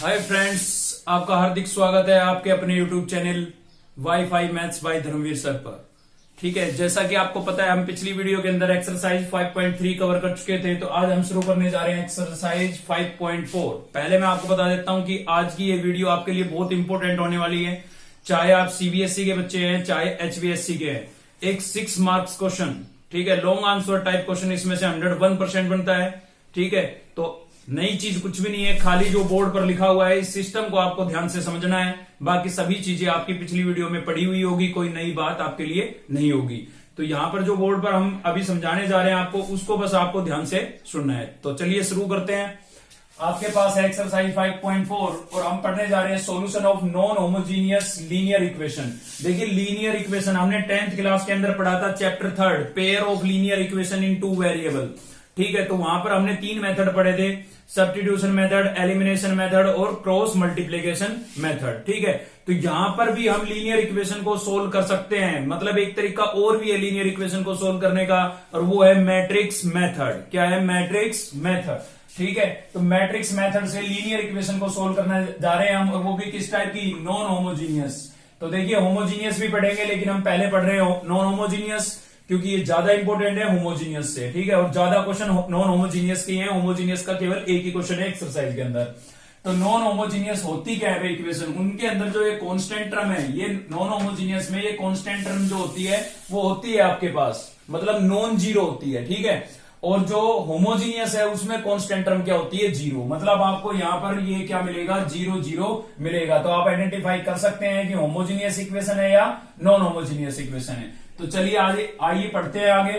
Hi friends, आपका हार्दिक स्वागत है आपके अपने YouTube channel WiFi maths by Dharmveer sir पर। ठीक है, जैसा कि आपको पता है हम पिछली वीडियो के अंदर एक्सरसाइज 5.3 कवर कर चुके थे, तो आज हम शुरू करने जा रहे हैं एक्सरसाइज 5.4। पहले मैं आपको बता देता हूं कि आज की ये वीडियो आपके लिए बहुत इंपॉर्टेंट होने वाली है, चाहे आप सीबीएसई के बच्चे हैं चाहे एचबीएससी के हैं। एक 6 मार्क्स क्वेश्चन, ठीक है, लॉन्ग आंसर टाइप क्वेश्चन इसमें से 101% बनता है। ठीक है, तो नई चीज कुछ भी नहीं है, खाली जो बोर्ड पर लिखा हुआ है इस सिस्टम को आपको ध्यान से समझना है। बाकी सभी चीजें आपकी पिछली वीडियो में पढ़ी हुई होगी, कोई नई बात आपके लिए नहीं होगी। तो यहां पर जो बोर्ड पर हम अभी समझाने जा रहे हैं आपको, उसको बस आपको ध्यान से सुनना है। तो चलिए शुरू करते हैं। आपके पास है एक्सरसाइज 5.4 और हम पढ़ने जा रहे हैं solution of non homogeneous linear equation. देखिए, लीनियर इक्वेशन हमने 10th क्लास के अंदर पढ़ा था, chapter 3 pair of linear equation in 2 variable. ठीक है, तो वहां पर हमने 3 मेथड पढ़े थे, सब्स्टिट्यूशन मेथड, एलिमिनेशन मेथड और क्रॉस मल्टीप्लिकेशन मेथड। ठीक है, तो यहां पर भी हम लीनियर इक्वेशन को सोल्व कर सकते हैं। मतलब एक तरीका और भी है लीनियर इक्वेशन को सोल्व करने का, और वो है मैट्रिक्स मेथड। क्या है? Matrix method. ठीक है, तो मैट्रिक्स मेथड से लीनियर इक्वेशन को सोल्व करने जा रहे हैं हम, और वो भी किस टाइप की? Non homogeneous. तो देखिए, होमोजीनियस भी पढ़ेंगे, लेकिन हम पहले पढ़ रहे हैं नॉन होमोजीनियस, क्योंकि ये ज्यादा इंपॉर्टेंट है होमोजीनियस से। ठीक है, और ज्यादा क्वेश्चन नॉन होमोजीनियस के हैं, होमोजीनियस का केवल एक ही क्वेश्चन है एक्सरसाइज के अंदर। तो नॉन होमोजीनियस होती क्या है इक्वेशन? उनके अंदर जो ये कांस्टेंट टर्म है, ये नॉन होमोजीनियस में ये कांस्टेंट टर्म जो होती है वो होती है आपके पास, मतलब नॉन जीरो होती है। ठीक है, और जो होमोजीनियस है उसमें कांस्टेंट टर्म क्या होती है? जीरो। मतलब आपको यहां पर ये क्या मिलेगा? 0 मिलेगा। तो आप आइडेंटिफाई कर सकते हैं कि होमोजीनियस इक्वेशन है या नॉन होमोजीनियस इक्वेशन है। तो चलिए आइए पढ़ते हैं आगे।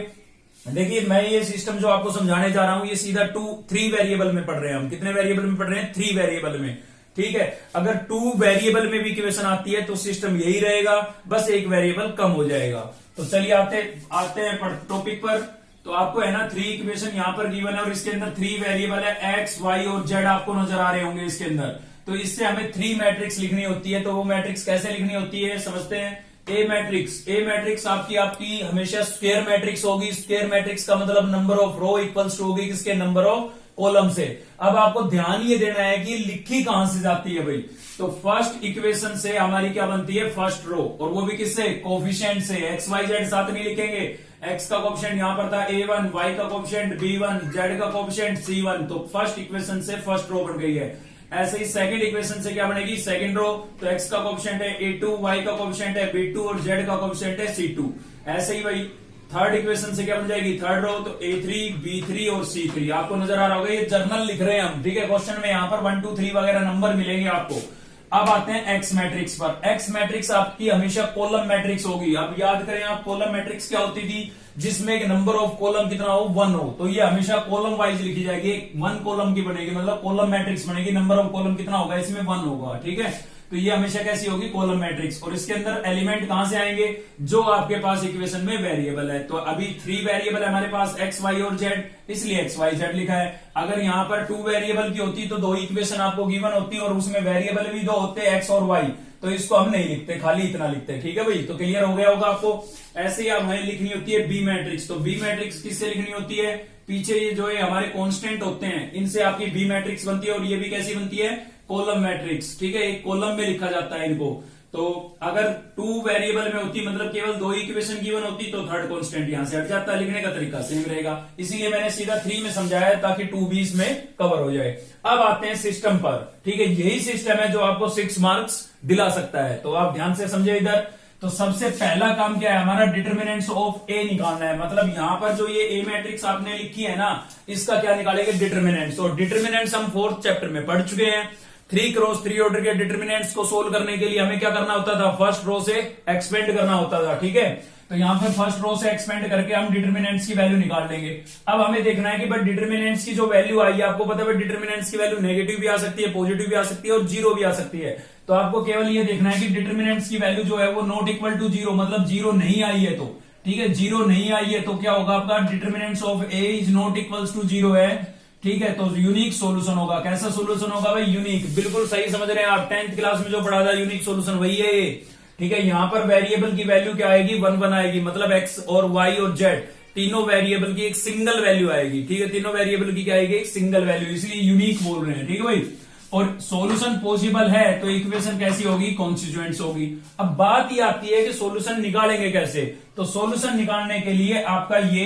देखिए, मैं ये सिस्टम जो आपको समझाने जा रहा हूं, ये सीधा 3 वेरिएबल में पढ़ रहे हैं हम। कितने वेरिएबल में पढ़ रहे हैं? 3 वेरिएबल में। ठीक है, अगर 2 वेरिएबल में भी इक्वेशन आती है तो सिस्टम यही रहेगा, बस एक वेरिएबल कम हो जाएगा। तो चलिए आते हैं टॉपिक पर। तो आपको है ना 3 इक्वेशन यहां पर गिवन है, और इसके अंदर 3 वेरिएबल है, एक्स, वाई और जेड आपको नजर आ रहे होंगे इसके अंदर। तो इससे हमें 3 मैट्रिक्स लिखनी होती है। तो वो मैट्रिक्स कैसे लिखनी होती है समझते हैं। ए मैट्रिक्स आपकी हमेशा स्क्वायर मैट्रिक्स होगी। स्क्वायर मैट्रिक्स का मतलब number of row equals to होगी किसके? नंबर ऑफ कॉलम से। अब आपको ध्यान ये देना है कि लिखी कहां से जाती है भाई। तो फर्स्ट इक्वेशन से हमारी क्या बनती है? फर्स्ट रो, और वो भी किससे? कोफिशिएंट से। एक्स वाई जेड साथ नहीं लिखेंगे। एक्स का कोफिशिएंट यहां पर था A1, वाई का कोफिशिएंट B1, जेड का कोफिशिएंट C1। तो फर्स्ट इक्वेशन से फर्स्ट रो बन गई है। ऐसे ही सेकंड इक्वेशन से क्या बनेगी? Second row. तो एक्स का कोफिशिएंट है A2, वाई का कोफिशिएंट है B2 और जेड का कोफिशिएंट है C2। ऐसे ही भाई थर्ड इक्वेशन से क्या बन जाएगी? Third row. तो A3, B3 और C3 आपको नजर आ रहा होगा, ये जर्नल लिख रहे हैं हम। ठीक है, क्वेश्चन में यहां पर 1 2 3 वगैरह नंबर मिलेंगे आपको। अब आते हैं एक्स मैट्रिक्स पर। एक्स मैट्रिक्स आपकी हमेशा कॉलम मैट्रिक्स होगी। अब याद करें आप, कॉलम मैट्रिक्स क्या होती थी? जिसमें एक नंबर ऑफ कॉलम कितना हो? 1 हो। तो ये हमेशा कॉलम वाइज लिखी जाएगी, 1 कॉलम की बनेगी, मतलब कॉलम मैट्रिक्स बनेगी। नंबर ऑफ कॉलम कितना होगा? इसमें 1 होगा। ठीक है, तो ये हमेशा कैसी होगी? Column matrix. और इसके अंदर एलिमेंट कहां से आएंगे? जो आपके पास इक्वेशन में वेरिएबल है। तो अभी 3 वेरिएबल है हमारे पास, एक्स, वाई और जेड, इसलिए एक्स, वाई, जेड लिखा है। अगर यहां पर 2 वेरिएबल की होती तो 2 इक्वेशन आपको गिवन होती, और उसमें वेरिएबल भी 2 होते, एक्स और वाई। तो इसको हम नहीं लिखते, खाली इतना लिखते। ठीक है भाई, तो क्लियर हो गया होगा आपको। ऐसे ही अब हमें लिखनी होती है बी मैट्रिक्स। तो बी मैट्रिक्स किससे लिखनी होती है? पीछे ये जो है हमारे कांस्टेंट होते हैं, इनसे आपकी बी मैट्रिक्स बनती है। और ये भी कैसी बनती है? Column matrix. ठीक है, एक कॉलम में लिखा जाता है इनको। तो अगर 2 वेरिएबल में होती, मतलब केवल 2 इक्वेशन गिवन होती, तो थर्ड कांस्टेंट यहां से हट जाता। लिखने का तरीका सेम रहेगा, इसीलिए मैंने सीधा 3 में समझाया है, ताकि 2 भी इसमें कवर हो जाए। अब आते हैं सिस्टम पर। ठीक है, यही सिस्टम है जो आपको 6 मार्क्स दिला सकता है। तो आप ध्यान से समझे इधर। तो सबसे पहला काम क्या है हमारा? डिटरमिनेंट्स ऑफ ए निकालना है। मतलब यहां पर जो ये ए मैट्रिक्स आपने लिखी है ना, इसका क्या निकालेंगे? डिटरमिनेंट्स। और डिटरमिनेंट्स हम 4th चैप्टर में पढ़ चुके हैं। 3 क्रॉस 3 ऑर्डर के डिटरमिनेंट्स को सोल्व करने के लिए हमें क्या करना होता था? फर्स्ट रो से एक्सपेंड करना होता था। ठीक है, तो यहां पर फर्स्ट रो से एक्सपेंड करके हम डिटरमिनेंट्स की वैल्यू निकाल लेंगे। अब हमें देखना है कि बट डिटरमिनेंट्स की जो वैल्यू आई है, आपको पता है डिटरमिनेंट्स की वैल्यू नेगेटिव भी आ सकती है, पॉजिटिव भी आ सकती है और 0 भी आ सकती है। तो आपको केवल ये देखना है कि डिटरमिनेंट्स की वैल्यू जो है वो नॉट इक्वल टू 0, मतलब 0 नहीं आई है। तो ठीक है, 0 नहीं आई है तो क्या होगा आपका? Determinants of A is not equal to 0 है। ठीक है, तो यूनिक सॉल्यूशन होगा। कैसा सॉल्यूशन होगा भाई? यूनिक। बिल्कुल सही समझ रहे हैं आप, 10th क्लास में जो पढ़ा था यूनिक सॉल्यूशन वही है ये। ठीक है, यहां पर वेरिएबल की वैल्यू क्या आएगी? 1 आएगी, मतलब एक्स और वाई और जेड तीनों वेरिएबल की एक सिंगल वैल्यू आएगी। ठीक है, तीनों वेरिएबल की क्या आएगी? एक सिंगल वैल्यू, इसलिए यूनिक बोल रहे हैं। ठीक है भाई। और सॉल्यूशन पॉसिबल है तो इक्वेशन कैसी होगी, कॉन्स्टिट्यूएंट्स होगी। अब बात ये आती है कि सॉल्यूशन निकालेंगे कैसे, तो सॉल्यूशन निकालने के लिए आपका ये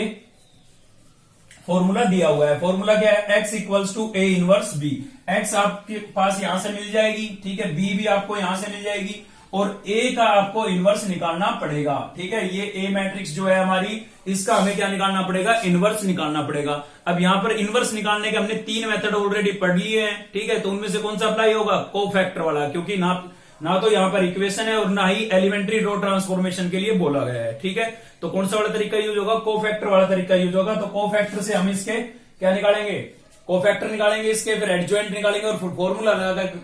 फॉर्मूला दिया हुआ है। फॉर्मूला क्या है, x equals to A inverse B. x आपके पास यहां से मिल जाएगी, ठीक है, b भी आपको यहां से मिल जाएगी, और a का आपको इनवर्स निकालना पड़ेगा, ठीक है। ये a मैट्रिक्स जो है हमारी, इसका हमें क्या निकालना पड़ेगा, इनवर्स निकालना पड़ेगा। अब यहां पर इनवर्स निकालने के हमने 3 मेथड ऑलरेडी पढ़ लिए हैं, ठीक है। तो उनमें से कौन सा अप्लाई होगा, कोफैक्टर वाला, क्योंकि ना तो यहां पर इक्वेशन है और ना ही एलिमेंट्री रो ट्रांसफॉर्मेशन के लिए बोला गया है, ठीक है। तो कौन सा वाला तरीका यूज होगा, कोफैक्टर वाला तरीका यूज होगा। तो कोफैक्टर से हम इसके क्या निकालेंगे, कोफैक्टर निकालेंगे इसके, फिर एडजॉइंट निकालेंगे और फॉर्मूला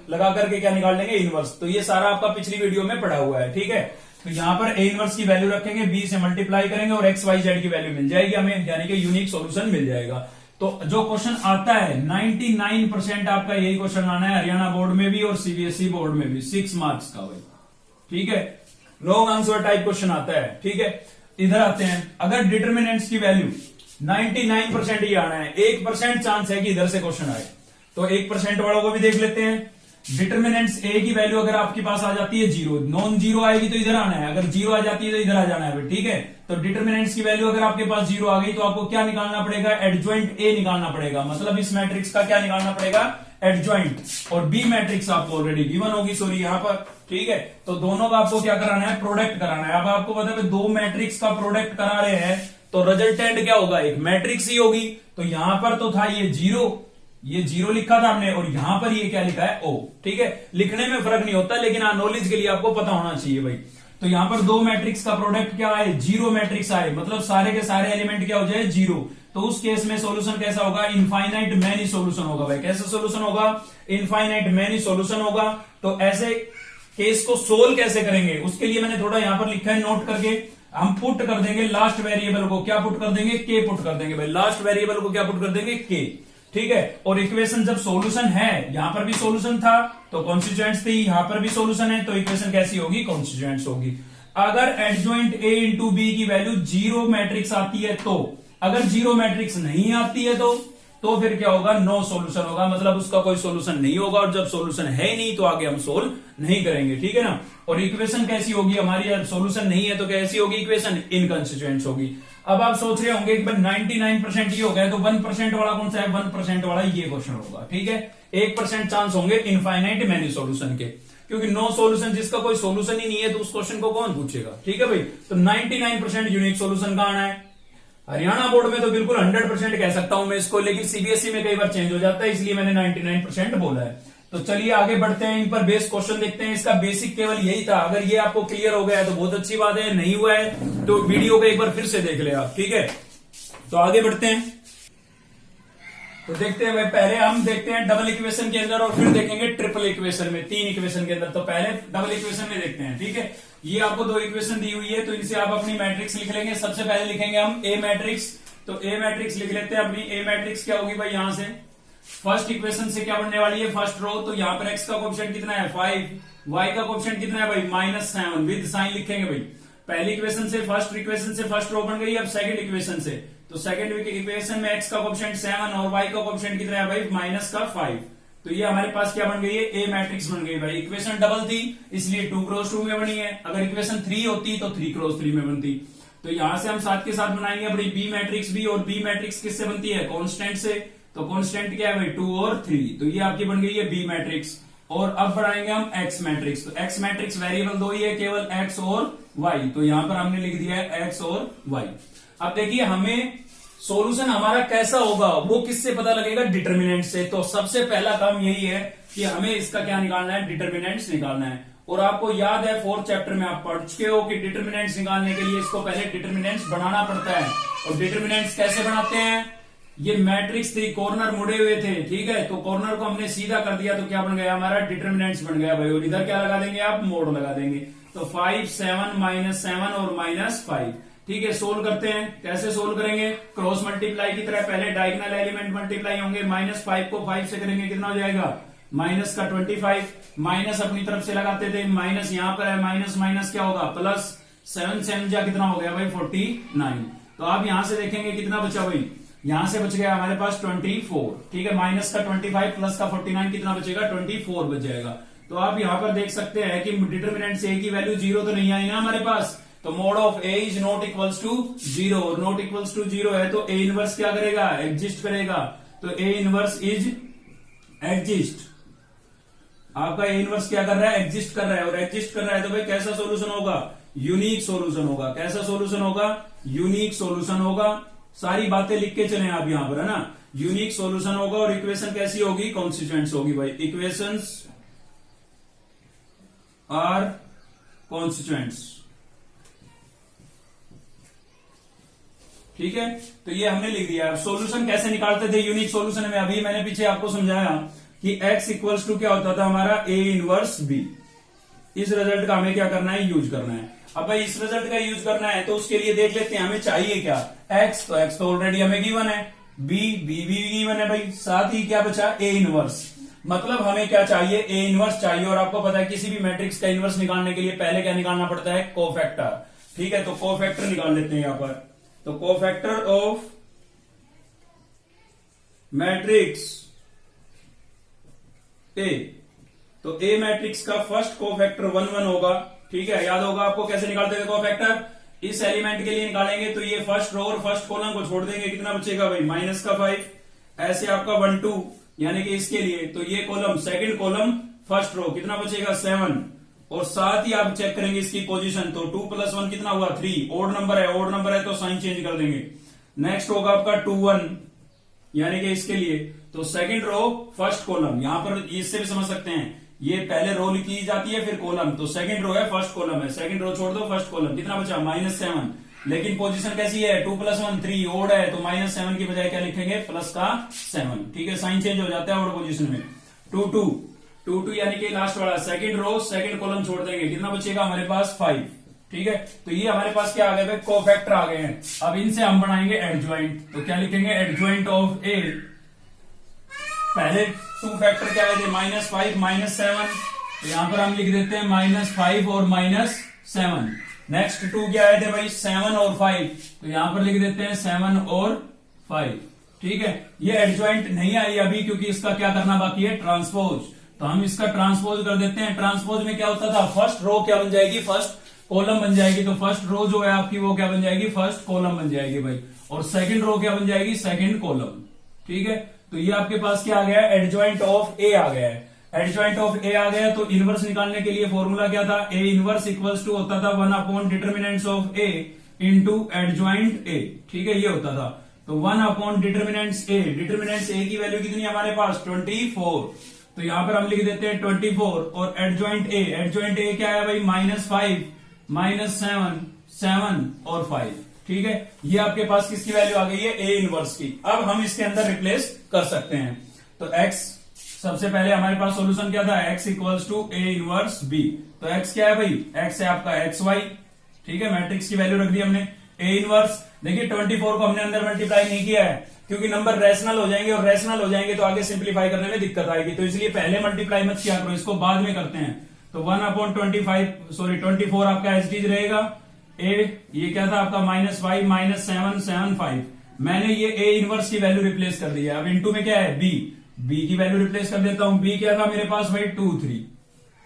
लगा करके क्या निकाल लेंगे, इनवर्स। तो ये सारा आपका पिछली वीडियो में पढ़ा हुआ है, ठीक है। तो यहां पर ए इनवर्स की वैल्यू रखेंगे, बी से मल्टीप्लाई करेंगे और एक्स वाई जेड की वैल्यू मिल जाएगी हमें, यानी कि यूनिक सॉल्यूशन मिल जाएगा। तो जो क्वेश्चन आता है 99% आपका यही क्वेश्चन आना है, हरियाणा बोर्ड में भी और सीबीएसई बोर्ड में भी, 6 मार्क्स का भाई, ठीक है। लॉन्ग आंसर टाइप क्वेश्चन आता है, ठीक है। इधर आते हैं, अगर डिटर्मिनेंट्स की वैल्यू 99% ही आना है, 1% चांस है कि इधर से क्वेश्चन आए, तो 1% वालों को भी देख लेते हैं। डिटर्मिनेंट्स ए की वैल्यू अगर आपके पास आ जाती है 0, नॉन जीरो आएगी तो इधर आना है, अगर 0 आ जाती है तो इधर आ जाना है, ठीक है। तो डिटर्मिनेंट्स की वैल्यू अगर आपके पास 0 आ गई तो आपको क्या निकालना पड़ेगा, एडजॉइंट ए निकालना पड़ेगा, मतलब इस मैट्रिक्स का क्या निकालना पड़ेगा, एडजॉइंट। और बी मैट्रिक्स आपको ऑलरेडी गिवन होगी, सॉरी यहां पर, ठीक है। तो दोनों का आपको क्या कराना है, प्रोडक्ट कराना है। अब आपको पता है 2 मैट्रिक्स का प्रोडक्ट करा रहे हैं तो रिजल्टेंट क्या होगा, एक मैट्रिक्स ही होगी। तो यहां पर तो था ये 0, ये 0 लिखा था हमने, और यहां पर ये क्या लिखा है, O, ठीक है। लिखने में फर्क नहीं होता, लेकिन नॉलेज के लिए आपको पता होना चाहिए भाई। तो यहां पर 2 मैट्रिक्स का प्रोडक्ट क्या आए, 0 मैट्रिक्स आए, मतलब सारे के सारे एलिमेंट क्या हो जाए, 0। तो उस केस में सॉल्यूशन कैसा होगा, इनफाइनाइट मैनी सॉल्यूशन होगा भाई। कैसा सॉल्यूशन होगा, इनफाइनाइट मैनी सॉल्यूशन होगा। तो ऐसे केस को सोल्व कैसे करेंगे, उसके लिए मैंने थोड़ा यहां पर लिखा है नोट करके, हम पुट कर देंगे लास्ट वेरिएबल को, क्या पुट कर देंगे, के पुट कर देंगे भाई। लास्ट वेरिएबल को क्या पुट कर देंगे, के, ठीक है। और इक्वेशन जब सॉल्यूशन है, यहां पर भी सॉल्यूशन था तो कॉन्स्टिट्यूएंट्स थी, यहां पर भी सॉल्यूशन है तो इक्वेशन कैसी होगी, कॉन्स्टिट्यूएंट्स होगी। अगर एडजॉइंट ए इंटू बी की वैल्यू 0 मैट्रिक्स आती है तो, अगर 0 मैट्रिक्स नहीं आती है तो फिर क्या होगा, नो सॉल्यूशन होगा, मतलब उसका कोई सॉल्यूशन नहीं होगा। और जब सॉल्यूशन है ही नहीं तो आगे हम सोल्व नहीं करेंगे, ठीक है ना। और इक्वेशन कैसी होगी हमारी, जब सॉल्यूशन नहीं है तो कैसी होगी इक्वेशन, इनकॉन्स्टिट्यूएंट्स होगी। अब आप सोच रहे होंगे कि 99% ये हो गया, तो 1% वाला कौन सा है, 1% वाला ये क्वेश्चन होगा, ठीक है। 1% चांस होंगे इनफाइनाइट मैनी सॉल्यूशन के, क्योंकि नो सॉल्यूशन, जिसका कोई सॉल्यूशन ही नहीं है तो उस क्वेश्चन को कौन पूछेगा, ठीक है भाई। तो 99% यूनिक सॉल्यूशन का आना है। हरियाणा बोर्ड में तो बिल्कुल 100% कह सकता हूं मैं इसको, लेकिन सीबीएसई में कई बार चेंज हो जाता है, इसलिए मैंने 99% बोला है। तो चलिए आगे बढ़ते हैं, इन पर बेस क्वेश्चन देखते हैं। इसका बेसिक केवल यही था, अगर ये आपको क्लियर हो गया है तो बहुत अच्छी बात है, नहीं हुआ है तो वीडियो को एक बार फिर से देख ले आप, ठीक है। तो आगे बढ़ते हैं, तो देखते हैं भाई, पहले हम देखते हैं डबल इक्वेशन के अंदर और फिर देखेंगे ट्रिपल इक्वेशन में, 3 इक्वेशन के अंदर। तो पहले डबल इक्वेशन में देखते हैं, ठीक है। ये आपको 2 इक्वेशन दी हुई है, तो इनसे आप अपनी मैट्रिक्स लिख लेंगे। सबसे पहले लिखेंगे हम ए मैट्रिक्स, तो ए मैट्रिक्स लिख लेते हैं। अपनी ए मैट्रिक्स क्या होगी भाई, यहां से फर्स्ट इक्वेशन से क्या बनने वाली है, फर्स्ट रो। तो यहाँ पर एक्स का कोएफिशिएंट कितना है, 5, वाई का कोएफिशिएंट कितना है भाई, -7, विद साइन लिखेंगे भाई। पहली इक्वेशन से फर्स्ट रो बन गई। अब सेकंड इक्वेशन से, तो सेकंड इक्वेशन में एक्स का कोएफिशिएंट 7 और वाई का कोएफिशिएंट कितना है भाई, -5। तो ये हमारे पास क्या बन गई है, ए मैट्रिक्स बन गई भाई। इक्वेशन डबल थी इसलिए 2x2 में बनी है, अगर इक्वेशन 3 होती तो 3x3 में बनती। तो यहां से हम साथ के साथ बनाएंगे अपनी बी मैट्रिक्स भी, और बी मैट्रिक्स किससे बनती है, कांस्टेंट से। तो कांस्टेंट क्या है भाई, 2 और 3, तो ये आपकी बन गई है बी मैट्रिक्स। और अब बढ़ाएंगे हम एक्स मैट्रिक्स। तो एक्स मैट्रिक्स वेरिएबल 2 ही है, केवल एक्स और वाई, तो यहां पर हमने लिख दिया है एक्स और वाई। अब देखिए हमें सॉल्यूशन हमारा कैसा होगा वो किससे पता लगेगा, डिटर्मिनेंट से। तो सबसे पहला काम यही है कि हमें इसका क्या निकालना है, डिटर्मिनेंट्स निकालना है। और आपको याद है 4th चैप्टर में आप पढ़ चुके हो कि डिटर्मिनेंट्स निकालने के लिए इसको पहले डिटर्मिनेंट्स बनाना पड़ता है। और डिटर्मिनेंट्स कैसे बनाते हैं, ये मैट्रिक्स थी, कॉर्नर मुड़े हुए थे, ठीक है। तो कॉर्नर को हमने सीधा कर दिया तो क्या बन गया हमारा, डिटर्मिनेंट्स बन गया भाई। और इधर क्या लगा देंगे आप, मोड लगा देंगे। तो 5, 7, -7 और -5, ठीक है। सोल्व करते हैं, कैसे सोल्व करेंगे, क्रॉस मल्टीप्लाई की तरह पहले डायगोनल एलिमेंट मल्टीप्लाई होंगे। -5 को 5 से करेंगे कितना हो जाएगा, माइनस का 25, माइनस अपनी तरफ से लगाते थे, माइनस यहां पर है, माइनस माइनस क्या होगा प्लस, 7 से कितना हो गया भाई 49। तो आप यहां से देखेंगे कितना बचा भाई, यहां से बच गया हमारे पास 24, ठीक है। माइनस का 25 प्लस का 49 कितना बचेगा, 24 बच जाएगा। तो आप यहां पर देख सकते हैं कि डिटर्मिनेंट से ए की वैल्यू 0 तो नहीं आई ना हमारे पास, तो mod of A is not equals to 0, और नॉट इक्वल्स टू 0 है तो ए इनवर्स क्या करेगा, एग्जिस्ट करेगा। तो ए इनवर्स इज एग्जिस्ट, आपका ए इनवर्स क्या कर रहा है, एग्जिस्ट कर रहा है, और एग्जिस्ट कर रहा है तो भाई कैसा सोल्यूशन होगा, यूनिक सोल्यूशन होगा। कैसा सोल्यूशन होगा, यूनिक सोल्यूशन होगा। सारी बातें लिख के चले आप यहां पर, है ना। यूनिक सोल्यूशन होगा और इक्वेशन कैसी होगी, कॉन्स्टिट्यूएंट्स होगी भाई। इक्वेशंस आर कॉन्स्टिट्यूएंट्स, ठीक है। तो ये हमने लिख दिया। अब सोल्यूशन कैसे निकालते थे यूनिक सोल्यूशन में, अभी मैंने पीछे आपको समझाया कि x इक्वल्स टू क्या होता था हमारा, a इनवर्स b। इस रिजल्ट का हमें क्या करना है, यूज करना है। अब भाई इस रिजल्ट का यूज करना है तो उसके लिए देख लेते हैं हमें चाहिए क्या, x, तो x तो ऑलरेडी हमें गिवन है, b भी गिवन है भाई, साथ ही क्या बचा, a इनवर्स। मतलब हमें क्या चाहिए, a इनवर्स चाहिए। और आपको पता है किसी भी मैट्रिक्स का इनवर्स निकालने के लिए पहले क्या निकालना पड़ता है, कोफैक्टर, ठीक है। तो कोफैक्टर निकाल लेते हैं यहां पर। तो कोफैक्टर ऑफ मैट्रिक्स ए, तो ए मैट्रिक्स का फर्स्ट कोफैक्टर 1 1 होगा, ठीक है। याद होगा आपको कैसे निकालते थे कोफैक्टर, इस एलिमेंट के लिए निकालेंगे तो ये फर्स्ट रो और फर्स्ट कॉलम को छोड़ देंगे, कितना बचेगा भाई, माइनस का 5। ऐसे आपका 1 2 यानी कि इसके लिए तो ये column second column first row कितना बचेगा, 7। और साथ ही आप चेक करेंगे इसकी पोजीशन, तो 2 + 1 कितना हुआ, 3। ओड नंबर है, ओड नंबर है तो साइन चेंज कर देंगे। नेक्स्ट होगा आपका 2 1 यानी कि इसके लिए तो सेकंड रो फर्स्ट कॉलम, यहां पर इससे भी समझ सकते हैं, ये पहले रो लिखी जाती है फिर कॉलम, तो सेकंड रो है फर्स्ट कॉलम है, सेकंड रो छोड़ दो फर्स्ट कॉलम, कितना बचा, -7। लेकिन पोजीशन कैसी है, 2 + 1 3, ओड है तो -7 की बजाय क्या लिखेंगे, +7, ठीक है। साइन चेंज हो जाता है ओड पोजीशन में। 2 2 यानी कि लास्ट वाला सेकंड रो सेकंड कॉलम छोड़ देंगे, कितना बचेगा हमारे पास, 5, ठीक है। तो ये हमारे पास क्या आ गए, कोफैक्टर आ गए हैं। अब इनसे हम बनाएंगे एडजॉइंट, तो क्या लिखेंगे, एडजॉइंट ऑफ ए। पहले 2 फैक्टर क्या आए थे, -5 -7, तो यहां पर हम लिख देते हैं -5 और -7। नेक्स्ट 2 क्या आए थे भाई, 7 और 5, तो यहां पर लिख देते हैं 7 और 5, ठीक है। ये एडजॉइंट नहीं आई अभी क्योंकि इसका क्या करना बाकी है, ट्रांसपोज, तो हम इसका ट्रांसपोज कर देते हैं। ट्रांसपोज में क्या होता था, फर्स्ट रो क्या बन जाएगी, फर्स्ट कॉलम बन जाएगी, तो फर्स्ट रो जो है आपकी वो क्या बन जाएगी, फर्स्ट कॉलम बन जाएगी भाई, और सेकंड रो क्या बन जाएगी, सेकंड कॉलम, ठीक है। तो ये आपके पास क्या आ गया, एडजॉइंट ऑफ ए आ गया है। एडजॉइंट ऑफ ए आ गया तो इनवर्स निकालने के लिए फॉर्मूला क्या था, ए इनवर्स इक्वल्स टू होता था 1 determinants of A into adjoint A, ठीक है, ये होता था। तो 1 डिटर्मिनेंट्स ए, डिटर्मिनेंट्स ए की वैल्यू कितनी है हमारे पास, 24, तो यहां पर हम लिख देते हैं 24, और एडजॉइंट ए क्या है भाई, -5 -7 7 और 5, ठीक है। ये आपके पास किसकी वैल्यू आ गई है, ए इनवर्स की। अब हम इसके अंदर रिप्लेस कर सकते हैं। तो x, सबसे पहले हमारे पास सॉल्यूशन क्या था, x equals to A inverse b। तो x क्या है भाई, x है आपका xy, ठीक है। मैट्रिक्स की वैल्यू रख दी हमने, ए इनवर्स। देखिए 24 को हमने अंदर मल्टीप्लाई नहीं किया है क्योंकि नंबर रैशनल हो जाएंगे, और रैशनल हो जाएंगे तो आगे सिंप्लीफाई करने में दिक्कत आएगी, तो इसलिए पहले मल्टीप्लाई मत किया करो, इसको बाद में करते हैं। तो 24 आपका एज इट रहेगा। ए ये क्या था आपका, -5 -7 7 5, मैंने ये ए इनवर्स की वैल्यू रिप्लेस कर दी है। अब इनटू में क्या है, बी की वैल्यू रिप्लेस कर देता हूं। बी क्या था मेरे पास भाई, 2 3,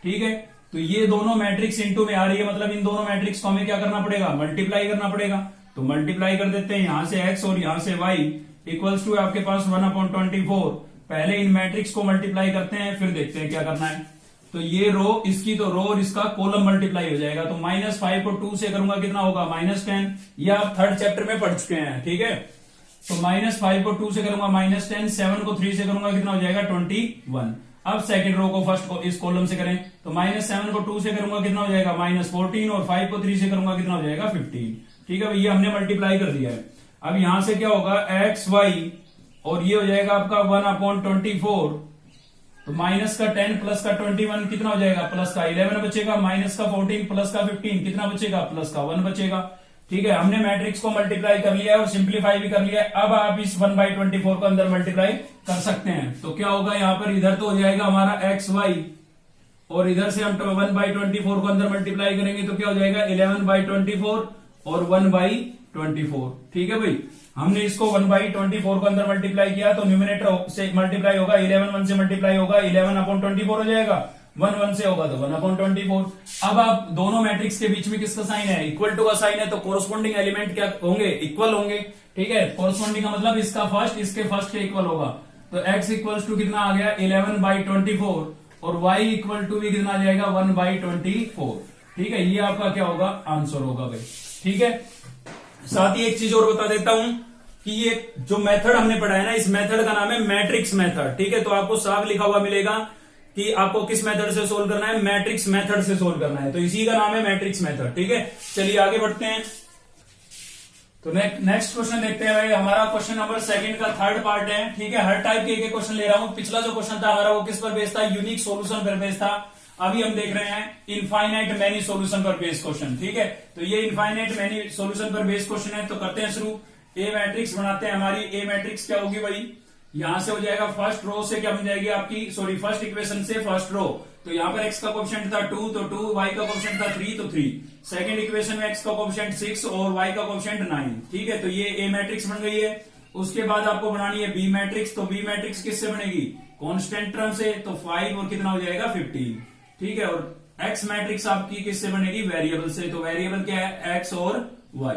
ठीक है। तो ये दोनों मैट्रिक्स इनटू में आ रही है, मतलब इन दोनों मैट्रिक्स को हमें क्या करना पड़ेगा, मल्टीप्लाई करना पड़ेगा। तो मल्टीप्लाई कर देते हैं, यहां से x और यहां से y इक्वल्स टू आपके पास 1/24। पहले इन मैट्रिक्स को मल्टीप्लाई करते हैं फिर देखते हैं क्या करना है। तो ये रो इसकी, तो रो और इसका कॉलम मल्टीप्लाई हो जाएगा। तो -5 को 2 से करूंगा कितना होगा, -10। ये आप थर्ड चैप्टर में पढ़ चुके हैं, ठीक है। तो -5 को 2 से करूंगा -10, 7 को 3 से करूंगा कितना हो जाएगा, 21। अब सेकंड रो को फर्स्ट को इस कॉलम से करें तो -7 को 2 से करूंगा कितना हो जाएगा, -14, और 5 को 3 से करूंगा कितना हो जाएगा, 15, ठीक है। ये हमने मल्टीप्लाई कर दिया है। अब यहां से क्या होगा, x y, और ये हो जाएगा आपका 1/24, तो माइनस का 10 प्लस का 21 कितना हो जाएगा, प्लस का 11 बचेगा, माइनस का 14 प्लस का 15 कितना बचेगा, प्लस का 1 बचेगा, ठीक है। हमने मैट्रिक्स को मल्टीप्लाई कर लिया है और सिंप्लीफाई भी कर लिया है। अब आप इस 1/24 को अंदर मल्टीप्लाई कर सकते हैं। तो क्या होगा यहाँ पर, इधर तो हो जाएगा हमारा एक्स वाई, और इधर से हम 1/24 को अंदर मल्टीप्लाई करेंगे तो क्या हो जाएगा 11/24 और 1/24, ठीक है भाई। हमने इसको 1/24 को अंदर मल्टीप्लाई किया तो न्यूमिनेटर से मल्टीप्लाई होगा 11 1 से मल्टीप्लाई होगा 11/24 हो जाएगा, 1 1 से होगा तो 1/24। अब आप दोनों मैट्रिक्स के बीच में किसका साइन है, इक्वल टू का साइन है, तो कोरस्पॉन्डिंग एलिमेंट क्या होंगे, इक्वल होंगे। ठीक है, कोरस्पॉन्डिंग का मतलब इसका फर्स्ट इसके फर्स्ट के इक्वल होगा। तो x इक्वल टू कितना आ गया 11/24 और y इक्वल टू भी कितना आ जाएगा 1/24। ठीक है, ये आपका क्या होगा, आंसर होगा भाई। ठीक है, साथ ही एक चीज और बता देता हूं कि ये जो मेथड हमने पढ़ा है ना, इस मेथड का नाम है मैट्रिक्स मेथड। ठीक है, तो आपको साफ लिखा हुआ मिलेगा कि आपको किस मेथड से सोल्व करना है, मैट्रिक्स मेथड से सोल्व करना है, तो इसी का नाम है मैट्रिक्स मेथड। ठीक है, चलिए आगे बढ़ते हैं। तो नेक्स्ट क्वेश्चन देखते हैं भाई, हमारा क्वेश्चन नंबर 2 का 3rd पार्ट है। ठीक है, हर टाइप के एक क्वेश्चन ले रहा हूं। पिछला जो क्वेश्चन था हमारा वो किस पर बेस्ड था, यूनिक सॉल्यूशन पर बेस्ड था। अभी हम देख रहे हैं इनफाइनाइट मैनी सॉल्यूशन पर बेस्ड क्वेश्चन। ठीक है, तो ये इनफाइनाइट मैनी सॉल्यूशन पर बेस्ड क्वेश्चन है, तो करते हैं शुरू। ए मैट्रिक्स बनाते हैं। हमारी ए मैट्रिक्स क्या होगी भाई, यहां से हो जाएगा फर्स्ट रो से क्या बन जाएगी आपकी, सॉरी फर्स्ट इक्वेशन से फर्स्ट रो, तो यहां पर x का कोएफिशिएंट था 2 तो 2, y का कोएफिशिएंट था 3 तो 3, सेकंड इक्वेशन में x का कोएफिशिएंट 6 और y का कोएफिशिएंट 9। ठीक है, तो ये ए मैट्रिक्स बन गई है। उसके बाद आपको बनानी है बी मैट्रिक्स, तो बी मैट्रिक्स किससे बनेगी, कांस्टेंट टर्म से, तो 5 और कितना हो जाएगा 15। ठीक है, और एक्स मैट्रिक्स आपकी किससे बनेगी, वेरिएबल से, तो वेरिएबल क्या है एक्स और वाई।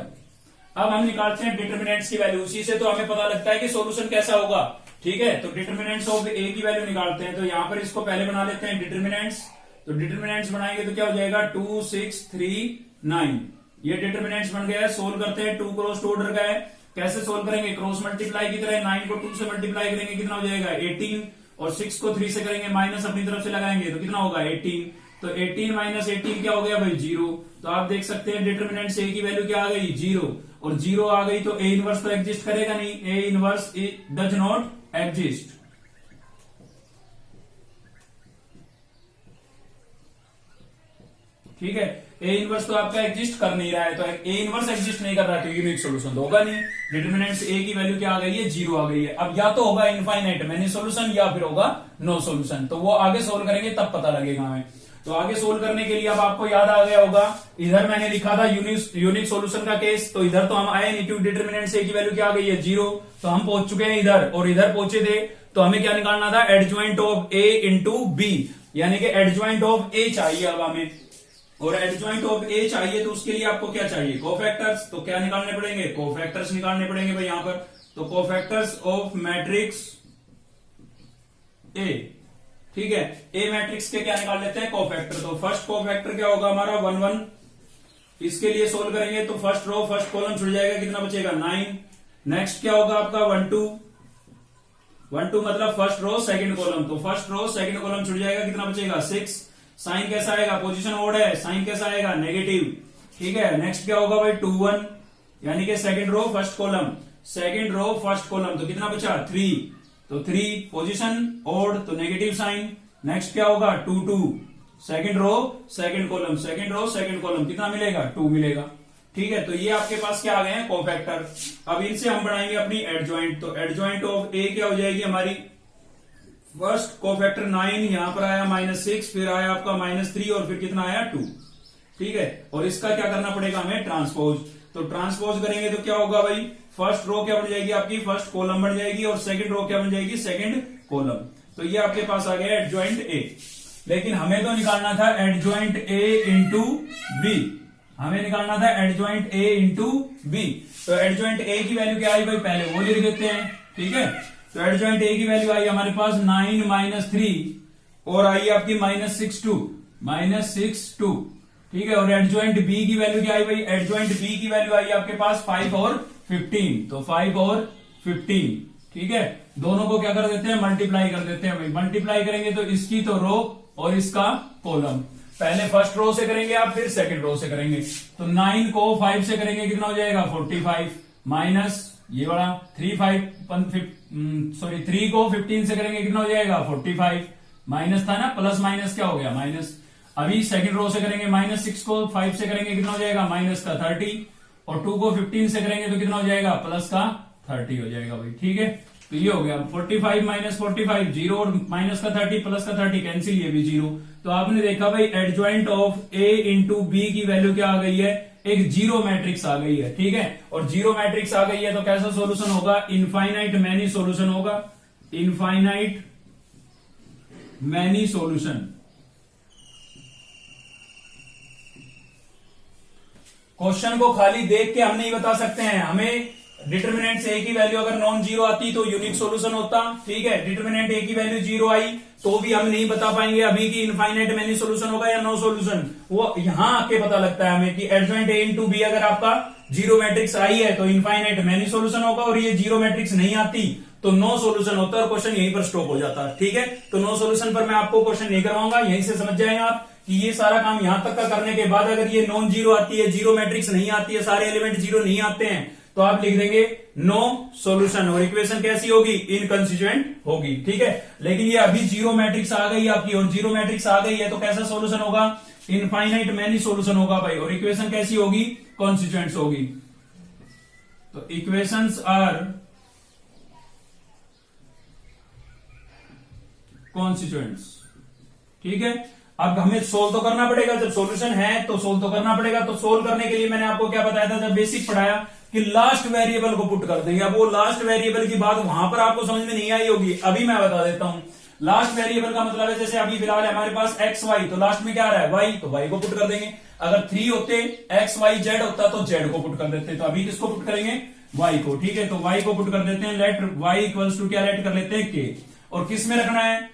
अब हम निकालते हैं डिटर्मिनेंट्स की वैल्यू, उसी से तो हमें पता लगता है कि सॉल्यूशन कैसा होगा। ठीक है, तो डिटर्मिनेंट्स ऑफ ए की वैल्यू निकालते हैं, तो यहां पर इसको पहले बना लेते हैं डिटर्मिनेंट्स। तो डिटर्मिनेंट्स बनाएंगे तो क्या हो जाएगा 2 6 3 9, ये डिटर्मिनेंट्स बन गया है। सोल्व करते हैं, 2 क्रॉस 2 ऑर्डर का है, कैसे सोल्व करेंगे, क्रॉस मल्टीप्लाई की तरह 9 को 2 से मल्टीप्लाई करेंगे, कितना हो जाएगा 18, और 6 को 3 से करेंगे, माइनस अपनी तरफ से लगाएंगे तो कितना होगा 18, तो 18 माइनस 18 क्या हो गया भाई 0। तो आप देख सकते हैं डिटर्मिनेंट ए की वैल्यू क्या आ गई 0, और 0 आ गई तो ए इनवर्स तो एग्जिस्ट करेगा नहीं, A inverse does not exist. ठीक है, ए इनवर्स तो आपका एग्जिस्ट कर नहीं रहा है, तो ए इनवर्स एग्जिस्ट नहीं कर रहा है तो यूनिक सॉल्यूशन तो होगा नहीं। डिटर्मिनेंट्स ए की वैल्यू क्या आ गई है 0 आ गई है। अब या तो होगा इनफाइनाइट मैनी सॉल्यूशन या फिर होगा नो सॉल्यूशन, तो वो आगे सोल्व करेंगे तब पता लगेगा हमें। तो आगे सोल्व करने के लिए अब आपको याद आ गया होगा, इधर मैंने लिखा था यूनिक सॉल्यूशन का केस, तो इधर तो हम आए नहीं क्योंकि डिटर्मिनेंट ए की वैल्यू क्या आ गई है 0, तो हम पहुंच चुके हैं इधर, और इधर पहुंचे थे तो हमें क्या निकालना था adjoint of A into B, यानी कि एडजॉइंट ऑफ ए चाहिए अब हमें, और एडजॉइंट ऑफ ए चाहिए तो उसके लिए आपको क्या चाहिए कोफैक्टर्स, तो क्या निकालने पड़ेंगे कोफैक्टर्स निकालने पड़ेंगे भाई यहां पर। तो कोफैक्टर्स ऑफ मैट्रिक्स ए, ठीक है, ए मैट्रिक्स के क्या निकाल लेते हैं कोफैक्टर। तो फर्स्ट कोफैक्टर क्या होगा हमारा 1 1, इसके लिए सोल्व करेंगे तो फर्स्ट रो फर्स्ट कॉलम छुट जाएगा, कितना बचेगा 9। नेक्स्ट क्या होगा आपका 1 2 मतलब फर्स्ट रो सेकंड कॉलम, तो फर्स्ट रो सेकंड कॉलम छुट जाएगा, कितना बचेगा 6। साइन कैसा आएगा, पोजीशन ओड है, साइन कैसा आएगा नेगेटिव। ठीक है, नेक्स्ट क्या होगा भाई 2 1, यानी कि second row first column, second row first column, तो कितना बचा 3, तो 3 पोजीशन ओड तो नेगेटिव साइन। नेक्स्ट क्या होगा 2 2, second row second column, second row second column, कितना मिलेगा 2 मिलेगा। ठीक है, तो ये आपके पास क्या आ गए हैं कोफैक्टर। अब इनसे हम बनाएंगे अपनी एडजॉइंट, तो एडजॉइंट ऑफ ए क्या हो जाएगी हमारी, फर्स्ट कोफैक्टर 9, यहां पर आया -6, फिर आया आपका -3 और फिर कितना आया 2। ठीक है, और इसका क्या करना पड़ेगा हमें ट्रांसपोज, तो ट्रांसपोज करेंगे तो क्या होगा भाई, फर्स्ट रो क्या बन जाएगी आपकी फर्स्ट कॉलम बन जाएगी, और सेकंड रो क्या बन जाएगी सेकंड कॉलम। तो ये आपके पास आ गया एडजॉइंट ए। लेकिन हमें तो निकालना था एडजॉइंट ए इंटू बी, हमें निकालना था एडजॉइंट ए इंटू बी। तो एडजॉइंट ए की वैल्यू क्या आई भाई, पहले वो लिख देते हैं। ठीक है, तो एडजॉइंट ए की वैल्यू आई हमारे पास 9 3 और आई आपकी -6 2। ठीक है, और एडजॉइंट बी की वैल्यू क्या आई भाई, एडजॉइंट बी की वैल्यू आई आपके पास 5 और 15, तो 5 और 15। ठीक है, दोनों को क्या कर देते हैं मल्टीप्लाई कर देते हैं भाई, मल्टीप्लाई करेंगे तो इसकी तो रो और इसका कॉलम, पहले फर्स्ट रो से करेंगे आप फिर सेकंड रो से करेंगे, तो 9 को 5 से करेंगे कितना हो जाएगा 45, माइनस ये वाला 3 को 15 से करेंगे कितना हो जाएगा 45, माइनस था ना, प्लस माइनस क्या हो गया माइनस। अभी सेकंड रो से करेंगे -6 को 5 से करेंगे कितना हो जाएगा माइनस का 30, और 2 को 15 से करेंगे तो कितना हो जाएगा प्लस का 30 हो जाएगा भाई। ठीक है, तो ये हो गया 45 - 45 0, और माइनस का 30 प्लस का 30 कैंसिल, ये भी 0। तो आपने देखा भाई adjoint of A into B की वैल्यू क्या आ गई है एक जीरो मैट्रिक्स आ गई है, ठीक है। और जीरो मैट्रिक्स आ गई है तो कैसा सॉल्यूशन होगा, इनफाइनाइट मैनी सॉल्यूशन होगा, इनफाइनाइट मैनी सॉल्यूशन। क्वेश्चन को खाली देख के हम नहीं बता सकते हैं, हमें डिटर्मिनेंट से एक ही वैल्यू अगर नॉन जीरो आती तो यूनिक सॉल्यूशन होता, ठीक है। डिटर्मिनेंट एक ही वैल्यू जीरो आई तो भी हम नहीं बता पाएंगे अभी कि इनफाइनाइट मैनी सॉल्यूशन होगा या नो सॉल्यूशन, वो यहां आके पता लगता है हमें कि एडजॉइंट ए इंटू बी अगर आपका जीरो मैट्रिक्स आई है तो इनफाइनाइट मैनी सॉल्यूशन होगा, और ये जीरो मैट्रिक्स नहीं आती तो नो सॉल्यूशन होता है और क्वेश्चन यहीं पर स्टॉप हो जाता है, ठीक है। तो नो सॉल्यूशन पर मैं आपको क्वेश्चन नहीं करवाऊंगा, यहीं से समझ जाएंगे आप कि ये सारा काम यहां तक का करने के बाद अगर ये नॉन जीरो आती है, जीरो मैट्रिक्स नहीं आती है, सारे एलिमेंट जीरो नहीं आते हैं, तो आप लिख देंगे नो सॉल्यूशन, और इक्वेशन कैसी होगी, इनकंसिस्टेंट होगी, ठीक है। लेकिन ये अभी जीरो मैट्रिक्स आ गई आपकी, और जीरो मैट्रिक्स आ गई है तो कैसा सॉल्यूशन होगा, इनफाइनाइट मैनी सॉल्यूशन होगा भाई, और इक्वेशन कैसी होगी, कॉन्स्टिट्यूएंट्स होगी। तो इक्वेशंस आर कॉन्स्टिट्यूएंट्स, ठीक है। अब हमें सोल्व तो करना पड़ेगा, जब सॉल्यूशन है तो सोल्व तो करना पड़ेगा। तो सोल्व करने के लिए मैंने आपको क्या बताया था जब बेसिक पढ़ाया कि लास्ट वेरिएबल को पुट कर देंगे। अब वो लास्ट वेरिएबल की बात वहां पर आपको समझ में नहीं आई होगी, अभी मैं बता देता हूं। लास्ट वेरिएबल का मतलब है जैसे अभी फिलहाल हमारे पास एक्स वाई, तो लास्ट में क्या आ रहा है वाई, तो वाई को पुट कर देंगे। अगर 3 होते एक्स वाई जेड होता तो जेड को पुट कर देते, तो अभी किसको पुट करेंगे, वाई को, ठीक है। तो वाई को पुट कर देते हैं, लेट वाई इक्वल्स टू क्या लेट कर लेते हैं के, और किस में रखना है,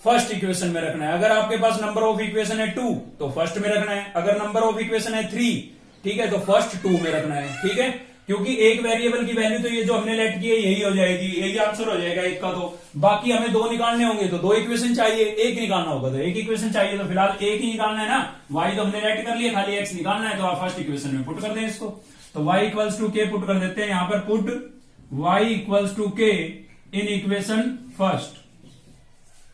फर्स्ट इक्वेशन में रखना है। अगर आपके पास नंबर ऑफ इक्वेशन है 2 तो फर्स्ट में रखना है, अगर नंबर ऑफ इक्वेशन है 3, ठीक है, तो फर्स्ट 2 में रखना है, ठीक है। क्योंकि एक वेरिएबल की वैल्यू तो ये जो हमने लेट की है यही हो जाएगी, यही आंसर हो जाएगा एक का। तो बाकी हमें 2 निकालने होंगे तो 2 इक्वेशन चाहिए, एक निकालना होगा तो एक इक्वेशन चाहिए, तो फिलहाल एक ही निकालना है ना, वाई तो हमने लेट कर लिया, खाली एक्स निकालना है, तो आप फर्स्ट इक्वेशन में पुट कर दें इसको। तो वाई इक्वल्स टू के पुट कर देते हैं, यहां पर पुट वाई इक्वल्स टू के इन इक्वेशन फर्स्ट,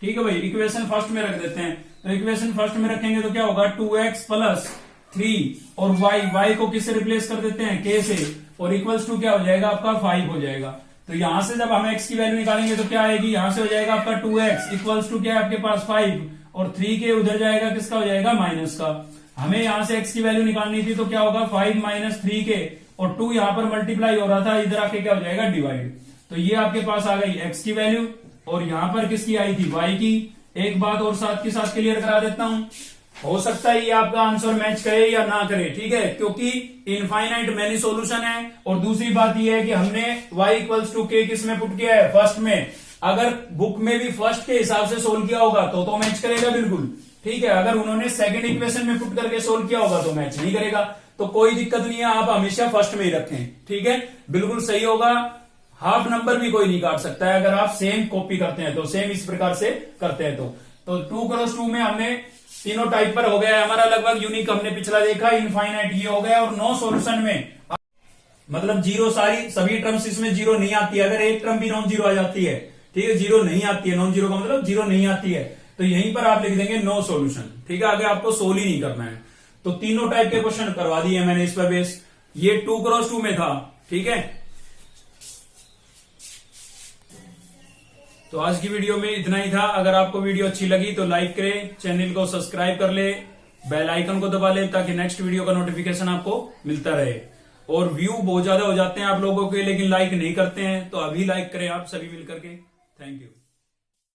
ठीक है भाई, इक्वेशन फर्स्ट में रख देते हैं। तो इक्वेशन फर्स्ट में रखेंगे तो क्या होगा, 2x प्लस 3 और y को किससे रिप्लेस कर देते हैं, k से, और इक्वल्स टू क्या हो जाएगा आपका 5 हो जाएगा। तो यहां से जब हम x की वैल्यू निकालेंगे तो क्या आएगी, यहां से हो जाएगा आपका 2x इक्वल्स टू क्या है आपके पास 5, और 3 के उधर जाएगा किसका हो जाएगा, माइनस का। हमें यहां से x की वैल्यू निकालनी थी तो क्या होगा 5 माइनस 3 के, और 2 यहां पर मल्टीप्लाई हो रहा था, इधर आके क्या हो जाएगा डिवाइड। तो ये आपके पास आ गई x की वैल्यू, और यहां पर किसकी आई थी, y की। एक बात और साथ के साथ क्लियर करा देता हूं, हो सकता है ये आपका आंसर मैच करे या ना करे, ठीक है, क्योंकि इनफाइनाइट मैनी सॉल्यूशन है। और दूसरी बात ये है कि हमने y इक्वल्स टू के किस में पुट किया है, फर्स्ट में। अगर बुक में भी फर्स्ट के हिसाब से सोल्व किया होगा तो मैच करेगा बिल्कुल, ठीक है। अगर उन्होंने सेकंड इक्वेशन में पुट करके सोल्व किया होगा तो मैच नहीं करेगा। तो कोई दिक्कत नहीं है, आप हमेशा फर्स्ट में ही रखें, ठीक है, बिल्कुल सही होगा। हाफ नंबर भी कोई नहीं काट सकता है अगर आप सेम कॉपी करते हैं तो, सेम इस प्रकार से करते हैं तो 2x2 में हमने तीनों टाइप पर हो गया है हमारा लगभग, यूनिक हमने पिछला देखा, इनफाइनाइट ये हो गया, और नो सॉल्यूशन में मतलब जीरो, सारी सभी टर्म्स इसमें जीरो नहीं आती है। अगर एक टर्म भी नॉन जीरो आ जाती है, ठीक है, जीरो नहीं आती है, नॉन जीरो का मतलब जीरो नहीं आती है, तो यहीं पर आप लिख देंगे नो सॉल्यूशन, ठीक है। आगे आपको सोल्व ही नहीं करना है। तो तीनों टाइप के क्वेश्चन करवा दिए मैंने इस पर बेस, ये 2x2 में था, ठीक है। तो आज की वीडियो में इतना ही था। अगर आपको वीडियो अच्छी लगी तो लाइक करें, चैनल को सब्सक्राइब कर ले, बेल आइकन को दबा ले ताकि नेक्स्ट वीडियो का नोटिफिकेशन आपको मिलता रहे। और व्यू बहुत ज्यादा हो जाते हैं आप लोगों के, लेकिन लाइक नहीं करते हैं, तो अभी लाइक करें आप सभी मिलकर के। Thank you.